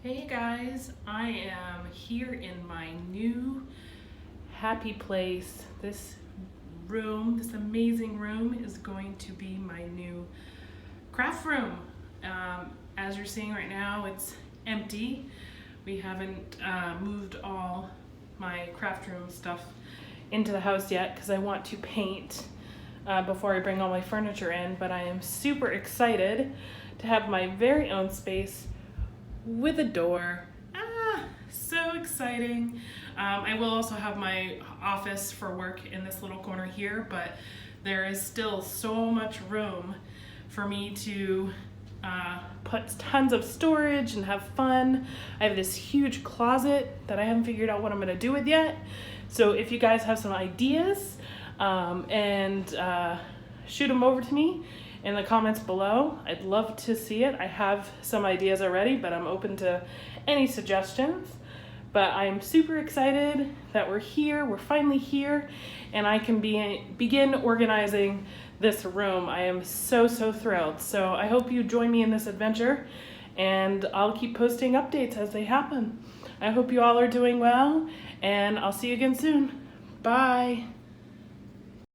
Hey guys, I am here in my new happy place. This room, this amazing room, is going to be my new craft room. As you're seeing right now, it's empty. We haven't moved all my craft room stuff into the house yet because I want to paint before I bring all my furniture in, but I am super excited to have my very own space with a door. So exciting. I will also have my office for work in this little corner here, but there is still so much room for me to put tons of storage and have fun. I have this huge closet that I haven't figured out what I'm gonna do with yet. So if you guys have some ideas, shoot them over to me in the comments below. I'd love to see it. I have some ideas already, but I'm open to any suggestions. But I'm super excited that we're here. We're finally here, and I can begin organizing this room. I am so thrilled. So I hope you join me in this adventure, and I'll keep posting updates as they happen. I hope you all are doing well, and I'll see you again soon. Bye.